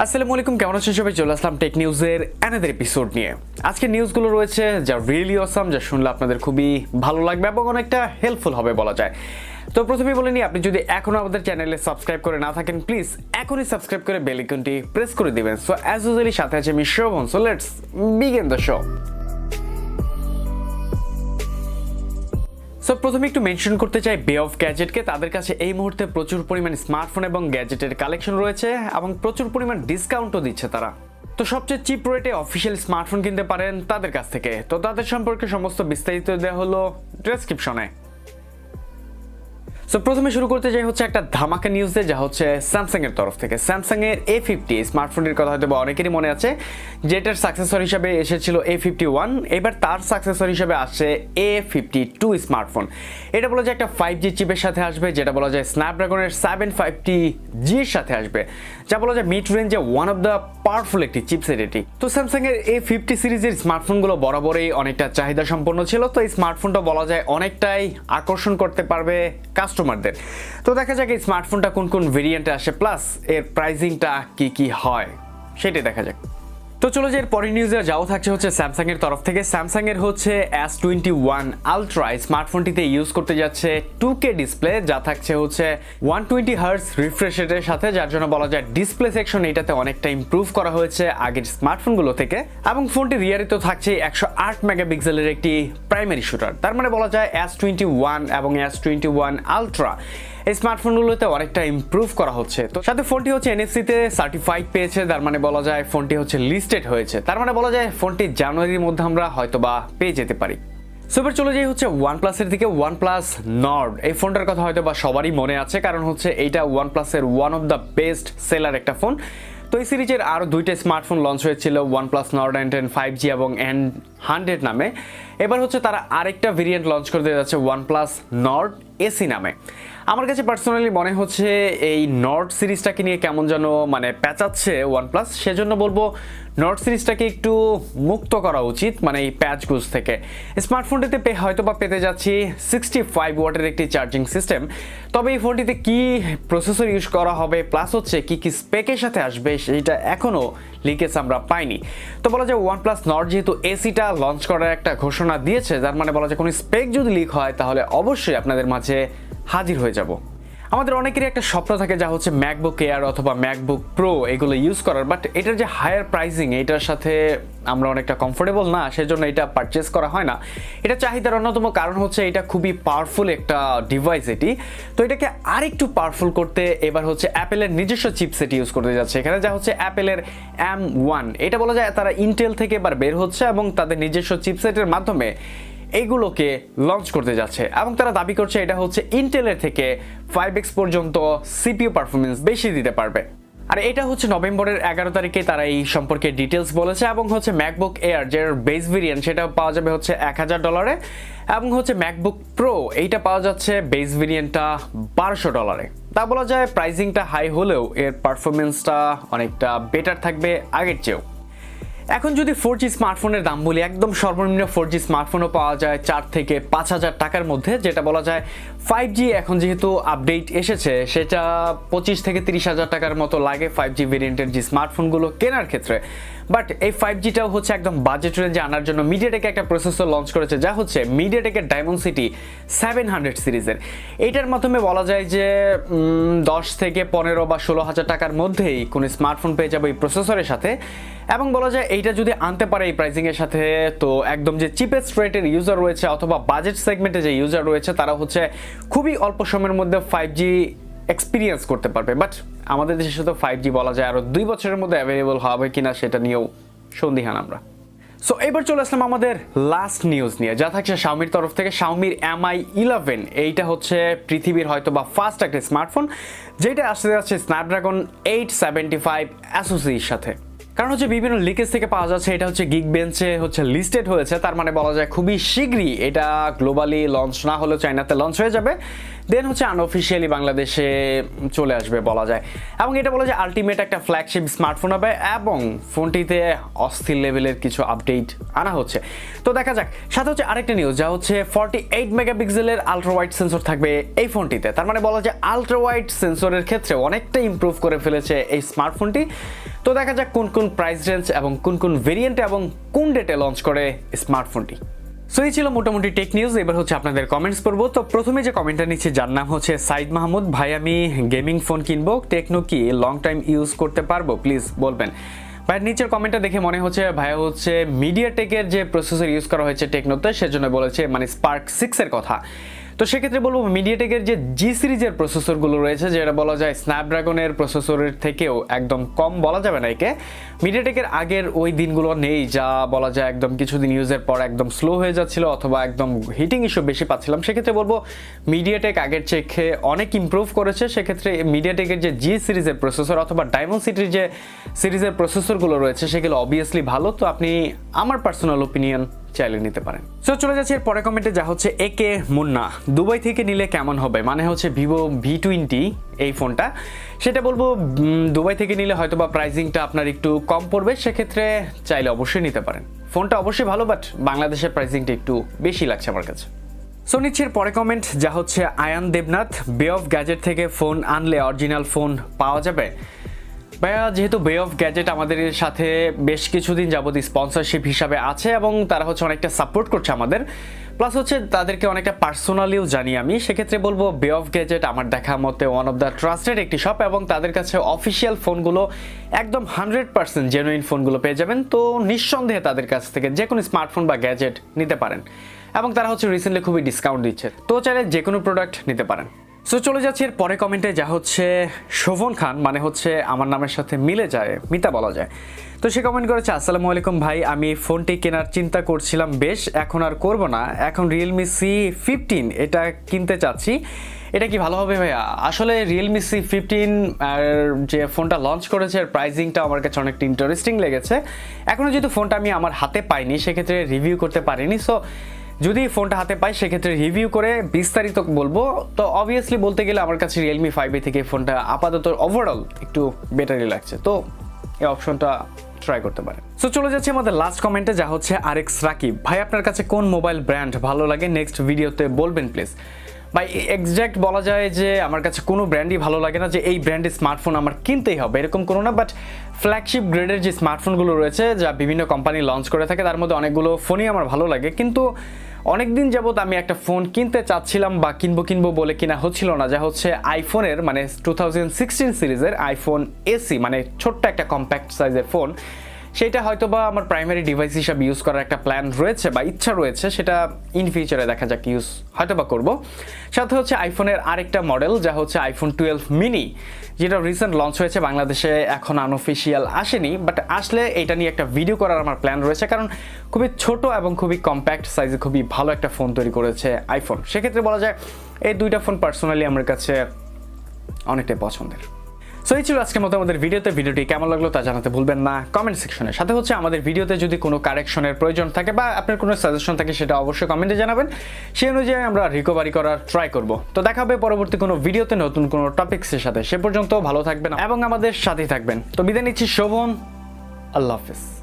আসসালামু আলাইকুম, কেমন আছেন সবাই? চলে আসলাম টেক নিউজের অ্যানাদার এপিসোড নিয়ে। আজকে নিউজগুলো রয়েছে যা রিয়েলি অসাম, যা শুনলে আপনাদের খুবই ভালো লাগবে এবং অনেকটা হেল্পফুল হবে বলা যায়। তো প্রথমেই বলে নিই, আপনি যদি এখনও আমাদের চ্যানেলে সাবস্ক্রাইব করে না থাকেন, প্লিজ এখনই সাবস্ক্রাইব করে বেল আইকনটি প্রেস করে দিবেন। সো অ্যাজ ইউজুয়ালি সাথে আছে আমি Shovan. So let's begin the show. So প্রথমে একটু মেনশন করতে চাই বে অফ গ্যাজেটকে। তাদের কাছে এই মুহূর্তে প্রচুর পরিমাণ স্মার্টফোন এবং গ্যাজেটের কালেকশন রয়েছে এবং প্রচুর পরিমাণ ডিসকাউন্টও দিচ্ছে তারা। তো সবচেয়ে চিপ রেটে অফিসিয়াল স্মার্টফোন কিনতে পারেন তাদের কাছ থেকে। তো তাদের সম্পর্কে সমস্ত বিস্তারিত দেওয়া হলো ডেসক্রিপশনে। সো প্রথমে শুরু করতে চাই হচ্ছে একটা ধামাকা নিউজে, যা হচ্ছে স্যামসাং এর তরফ থেকে। স্যামসাং এর A50 স্মার্টফোনের কথা হয়তো অনেকেরই মনে আছে, যেটার সাকসেসর হিসাবে এসেছিল A51। এবার তার সাকসেসর হিসাবে আসছে A52 স্মার্টফোন। এটা বলা যায় একটা 5G চিপের সাথে আসবে, যেটা বলা যায় স্ন্যাপড্রাগনের 750G এর সাথে আসবে, যা বলা যায় মিড রেঞ্জে ওয়ান অফ দ্য পাওয়ারফুল একটি চিপসেট এটি। তো স্যামসাং এর A50 সিরিজের স্মার্টফোনগুলো বরাবরই অনেকটা চাহিদা সম্পন্ন ছিল। তো এই স্মার্টফোনটা বলা যায় অনেকটাই আকর্ষণ করতে পারবে কাস্টমারদের। তো দেখা যাক এই স্মার্টফোনটা কোন কোন ভেরিয়েন্টে আসে, প্লাস এর প্রাইসিংটা কি হয় সেটাই দেখা যাক। তো চলো যে এর পরের নিউজে যাও থাকছে হচ্ছে স্যামসাং এর তরফ থেকে। স্যামসাং এর হচ্ছে S21 আলট্রা স্মার্টফোনটিতে ইউজ করতে যাচ্ছে 2K ডিসপ্লে, যা থাকছে হচ্ছে 120 হার্টজ রিফ্রেশ রেটের সাথে, যার জন্য বলা যায় ডিসপ্লে সেকশন এটাতে অনেকটা ইমপ্রুভ করা হয়েছে আগের স্মার্টফোনগুলো থেকে। এবং ফোনটি রিয়ারে তো থাকছে 108 মেগাপিক্সেলের একটি প্রাইমারি শুটার। তার মানে বলা যায় S21 এবং S21 আলট্রা এই স্মার্টফোনগুলোতে অনেকটা ইমপ্রুভ করা হচ্ছে। তো সাথে ফোনটি হচ্ছে NFC তে সার্টিফাইড পেয়েছে, তার মানে বলা যায় ফোনটি হচ্ছে লিস্টেড হয়েছে। তার মানে বলা যায় ফোনটি জানুয়ারির মধ্যে আমরা হয়তোবা পেয়ে যেতে পারি। সুপার চলে যাই হচ্ছে OnePlus এর দিকে। OnePlus Nord এই ফোনটার কথা হয়তো বা সবারই মনে আছে, কারণ হচ্ছে এইটা OnePlus এর one of the best seller একটা ফোন। তো এই সিরিজের আরও দুইটা স্মার্টফোন লঞ্চ হয়েছিল, OnePlus Nord N10 5G এবং N100 নামে। এবার হচ্ছে তারা আরেকটা ভেরিয়েন্ট লঞ্চ করতে যাচ্ছে OnePlus Nord AC নামে। আমার কাছে পার্সোনালি মনে হচ্ছে এই নর্ড সিরিজটাকে নিয়ে কেমন যেন প্যাচাচ্ছে OnePlus। সেজন্য বলবো নর্ড সিরিজটাকে একটু মুক্ত করা উচিত, এই প্যাচগুজ থেকে। স্মার্টফোনটিতে হয়তো বা পেতে যাচ্ছি 65 ওয়াটের একটি চার্জিং সিস্টেম। তবে এই ফোনটিতে কি প্রসেসর ইউজ করা হবে, প্লাস হচ্ছে কি স্পেকের সাথে আসবে, সেইটা এখনও লিকেজ আমরা পাইনি। তো বলা যায় OnePlus Nord যেহেতু এসিটা লঞ্চ করার একটা ঘোষণা দিয়েছে, যার মানে বলা যায় কোনো স্পেক যদি লিক হয় তাহলে অবশ্যই আপনাদের মাঝে হাজির হয়ে যাব। আমাদের অনেকেরই একটা স্বপ্ন থাকে, যা হচ্ছে ম্যাকবুক এয়ার অথবা ম্যাকবুক প্রো এগুলো ইউজ করার, বাট এটার যে হায়ার প্রাইসিং এটার সাথে আমরা অনেকটা কমফোর্টেবল না, সেজন্য এটা পারচেস করা হয় না। এটা চাহিদার অন্যতম কারণ হচ্ছে এটা খুবই পাওয়ারফুল একটা ডিভাইস এটি। তো এটাকে আরেকটু পাওয়ারফুল করতে এবার হচ্ছে অ্যাপেলের নিজস্ব চিপসেট ইউজ করতে যাচ্ছে এখানে, যা হচ্ছে অ্যাপেলের M1। এটা বলা যায় তারা ইন্টেল থেকে এবার বের হচ্ছে এবং তাদের নিজস্ব চিপসেটের মাধ্যমে এইগুলোকে লঞ্চ করতে যাচ্ছে এবং তারা দাবি করছে এটা হচ্ছে ইন্টেলের থেকে 5x পর্যন্ত CPU পারফরমেন্স বেশি দিতে পারবে। আর এটা হচ্ছে নভেম্বরের 11 তারিখে তারা এই সম্পর্কে ডিটেলস বলেছে। এবং হচ্ছে ম্যাকবুক এয়ার যে বেস ভেরিয়েন্ট সেটা পাওয়া যাবে হচ্ছে $1000 এবং হচ্ছে ম্যাকবুক প্রো এইটা পাওয়া যাচ্ছে বেস ভেরিয়েন্টটা $1200। তা বলা যায় প্রাইসিংটা হাই হলেও এর পারফরমেন্সটা অনেকটা বেটার থাকবে আগের চেয়েও। এখন যদি 4G স্মার্টফোনের দাম বলি, একদম সর্বনিম্ন 4G স্মার্টফোনও পাওয়া যায় 4 থেকে 5000 টাকার মধ্যে, যেটা বলা যায় 5G এখন যেহেতু আপডেট এসেছে সেটা 25 থেকে 30,000 টাকার মতো লাগে 5G ভেরিয়েন্টের যে স্মার্টফোনগুলো কেনার ক্ষেত্রে। বাট এই 5Gটাও হচ্ছে একদম বাজেট রেঞ্জে আনার জন্য মিডিয়াটেক একটা প্রসেসর লঞ্চ করেছে, যা হচ্ছে মিডিয়াটেকের ডায়মন্ডসিটি 700 সিরিজের। এইটার মাধ্যমে বলা যায় যে 10 থেকে 15 বা 16,000 টাকার মধ্যেই কোনো স্মার্টফোন পেয়ে যাবে এই প্রসেসরের সাথে। এবং বলা যায় এইটা যদি আনতে পারে এই প্রাইসিংয়ের সাথে, তো একদম যে চিপেস্ট রেটের ইউজার রয়েছে অথবা বাজেট সেগমেন্টে যে ইউজার রয়েছে তারা হচ্ছে খুবই অল্প সময়ের মধ্যে 5G এক্সপিরিয়েন্স করতে পারবে। বাট আমাদের দেশে শুধু 5G বলা যায় আরও 2 বছরের মধ্যে অ্যাভেলেবল হবে কিনা সেটা নিয়েও সন্দিহান আমরা। সো এবার চলে আসলাম আমাদের লাস্ট নিউজ নিয়ে, যা থাকছে শাওমির তরফ থেকে। শাওমির Mi11 এইটা হচ্ছে পৃথিবীর হয়তো বা ফার্স্ট একটা স্মার্টফোন, যেটা আসতে যাচ্ছে স্ন্যাপড্রাগন 875 SoCর সাথে। কারণ হচ্ছে বিভিন্ন লিকেজ থেকে পাওয়া যাচ্ছে এটা হচ্ছে গিগবেঞ্চে হচ্ছে লিস্টেড হয়েছে, তার মানে বলা যায় খুবই শীঘ্রই এটা গ্লোবালি লঞ্চ না হলেও চায়নাতে লঞ্চ হয়ে যাবে, দেন হচ্ছে আনঅফিসিয়ালি বাংলাদেশে চলে আসবে বলা যায়, এবং এটা বলা যায় আলটিমেট একটা ফ্ল্যাগশিপ স্মার্টফোন হবে এবং ফোনটিতে অস্থির লেভেলের কিছু আপডেট আনা হচ্ছে। তো দেখা যাক। সাথে হচ্ছে আরেকটা নিউজ, যা হচ্ছে 48 মেগাপিক্সেলের আলট্রা ওয়াইড সেন্সর থাকবে এই ফোনটিতে। তার মানে বলা যায় আলট্রা ওয়াইড সেন্সরের ক্ষেত্রে অনেকটা ইমপ্রুভ করে ফেলেছে এই স্মার্টফোনটি। তো দেখা যাক কোন কোন প্রাইস রেঞ্জ এবং কোন কোন ভেরিয়েন্টে এবং কোন ডেটে লঞ্চ করে স্মার্টফোনটি। সো এই ছিল মোটামুটি টেক নিউজ। এবার হচ্ছে আপনাদের কমেন্টস পড়বো। তো প্রথমে যে কমেন্টটা নিচ্ছি, যার নাম হচ্ছে সাইদ মাহমুদ। ভাই, আমি গেমিং ফোন কিনবো, টেকনো কি লং টাইম ইউজ করতে পারবো, প্লিজ বলবেন। ভাইয়ের নিচের কমেন্টটা দেখে মনে হচ্ছে ভাইয়া হচ্ছে মিডিয়াটেকের যে প্রসেসর ইউজ করা হয়েছে টেকনোতে, সেজন্য বলেছে মানে স্পার্ক 6 এর কথা। তো সেক্ষেত্রে বলবো মিডিয়াটেকের যে জি সিরিজের প্রসেসরগুলো রয়েছে, যেটা বলা যায় স্ন্যাপড্রাগনের প্রসেসরের থেকেও একদম কম বলা যাবে না একে, মিডিয়াটেকের আগের ওই দিনগুলো নেই, যা বলা যায় একদম কিছুদিন ইউজের পর একদম স্লো হয়ে যাচ্ছিল অথবা একদম হিটিং ইস্যু বেশি পাচ্ছিলাম। সেক্ষেত্রে বলবো মিডিয়াটেক আগের চেয়ে অনেক ইমপ্রুভ করেছে। সেক্ষেত্রে মিডিয়াটেকের যে জি সিরিজের প্রসেসর অথবা ডায়মন্ড সিটির যে সিরিজের প্রসেসরগুলো রয়েছে সেগুলো অবভিয়াসলি ভালো। তো আপনি আমার পার্সোনাল ওপিনিয়ন চাইলে নিতে পারেন। সো চলে যাচ্ছে এর পরে কমেন্টে, যা হচ্ছে একে মুন্না। দুবাই থেকে নিলে কেমন হবে, মানে হচ্ছে ভিভো V20 এই ফোনটা। সেটা বলবো দুবাই থেকে নিলে হয়তো বা প্রাইসিংটা আপনার একটু কম পড়বে, সেক্ষেত্রে চাইলে অবশ্যই নিতে পারেন। ফোনটা অবশ্যই ভালো, বাট বাংলাদেশের প্রাইসিংটা একটু বেশি লাগছে আমার কাছে। সো নিচ্ছের পরে কমেন্ট, যা হচ্ছে আয়ান দেবনাথ। বে অফ গ্যাজেট থেকে ফোন আনলে অরিজিনাল ফোন পাওয়া যাবে? ভাইয়া, যেহেতু বে অফ গ্যাজেট আমাদের সাথে বেশ কিছুদিন যাবত স্পন্সরশিপ হিসাবে আছে এবং তারা হচ্ছে অনেকটা সাপোর্ট করছে আমাদের, প্লাস হচ্ছে তাদেরকে অনেকটা পার্সোনালিও জানি আমি, সেক্ষেত্রে বলবো বে অফ গ্যাজেট আমার দেখা মতে ওয়ান অফ দ্য ট্রাস্টেড একটি শপ এবং তাদের কাছে অফিসিয়াল ফোনগুলো একদম 100% জেনুইন ফোনগুলো পেয়ে যাবেন। তো নিঃসন্দেহে তাদের কাছ থেকে যে কোনো স্মার্টফোন বা গ্যাজেট নিতে পারেন এবং তারা হচ্ছে রিসেন্টলি খুবই ডিসকাউন্ট দিচ্ছে, তো চাইলে যে কোনো প্রোডাক্ট নিতে পারেন। সো চলে যাচ্ছে এর পরে কমেন্টে, যা হচ্ছে শোভন খান, মানে হচ্ছে আমার নামের সাথে মিলে যায়, মিতা বলা যায়। তো সে কমেন্ট করেছে, আসসালামু আলাইকুম ভাই, আমি ফোনটি কেনার চিন্তা করছিলাম বেশ, এখন আর করব না, এখন রিয়েলমি C15 এটা কিনতে চাচ্ছি, এটা কি ভালো হবে ভাইয়া? আসলে রিয়েলমি C15 আর যে ফোনটা লঞ্চ করেছে এর প্রাইসিংটা আমার কাছে অনেকটা ইন্টারেস্টিং লেগেছে। এখনও যেহেতু ফোনটা আমি আমার হাতে পাইনি, সেক্ষেত্রে রিভিউ করতে পারিনি। সো যদি ফোনটা হাতে পাই সেক্ষেত্রে রিভিউ করে বিস্তারিত বলবো। তো অবভিয়াসলি বলতে গেলে আমার কাছে রিয়েলমি 5 থেকে ফোনটা আপাতত ওভারঅল একটু বেটারই লাগছে, তো এই অপশনটা ট্রাই করতে পারেন। সো চলে যাচ্ছে আমাদের লাস্ট কমেন্টে, যা হচ্ছে RX রাকিব। ভাই, আপনার কাছে কোন মোবাইল ব্র্যান্ড ভালো লাগে, নেক্সট ভিডিওতে বলবেন প্লিজ। ভাই, এক্স্যাক্ট বলা যায় যে আমার কাছে কোনো ব্র্যান্ডই ভালো লাগে না যে এই ব্র্যান্ডের স্মার্টফোন আমার কিনতেই হবে এরকম কোনো না, বাট ফ্ল্যাগশিপ গ্রেডের যে স্মার্টফোনগুলো রয়েছে যা বিভিন্ন কোম্পানি লঞ্চ করে থাকে তার মধ্যে অনেকগুলো ফোনই আমার ভালো লাগে। কিন্তু অনেকদিন যাবত আমি একটা ফোন কিনতে চাচ্ছিলাম বা কিনবো বলে কিনা হচ্ছিল না, যা হচ্ছে আইফোনের মানে 2016 সিরিজের আইফোন SE, মানে ছোট্ট একটা কম্প্যাক্ট সাইজের ফোন। সেটা হয়তো বা আমার প্রাইমারি ডিভাইস হিসাবে ইউজ করার একটা প্ল্যান রয়েছে বা ইচ্ছা রয়েছে, সেটা ইন ফিউচারে দেখা যাক ইউজ হয়তো বা করবো। সাথে হচ্ছে আইফোনের আরেকটা মডেল, যা হচ্ছে আইফোন 12 মিনি, যেটা রিসেন্ট লঞ্চ হয়েছে বাংলাদেশে, এখন আনঅফিসিয়াল আসেনি, বাট আসলে এটা নিয়ে একটা ভিডিও করার আমার প্ল্যান রয়েছে, কারণ খুবই ছোট এবং খুবই কম্প্যাক্ট সাইজে খুবই ভালো একটা ফোন তৈরি করেছে আইফোন। সেক্ষেত্রে বলা যায় এই দুইটা ফোন পার্সোনালি আমার কাছে অনেকটাই পছন্দের। সো এই ছিল আজকের মতো আমাদের ভিডিওটি কেমন লাগলো তা জানাতে ভুলবেন না কমেন্ট সেকশনে। সাথে হচ্ছে আমাদের ভিডিওতে যদি কোনো কারেকশনের প্রয়োজন থাকে বা আপনার কোনো সাজেশন থাকে সেটা অবশ্যই কমেন্টে জানাবেন, সেই অনুযায়ী আমরা রিকভারি করার ট্রাই করব। তো দেখা হবে পরবর্তী কোনো ভিডিওতে নতুন কোনো টপিক্সের সাথে। সে পর্যন্ত ভালো থাকবেন এবং আমাদের সাথেই থাকবেন। তো বিদায় নিচ্ছি, শোভন, আল্লাহ হাফেজ।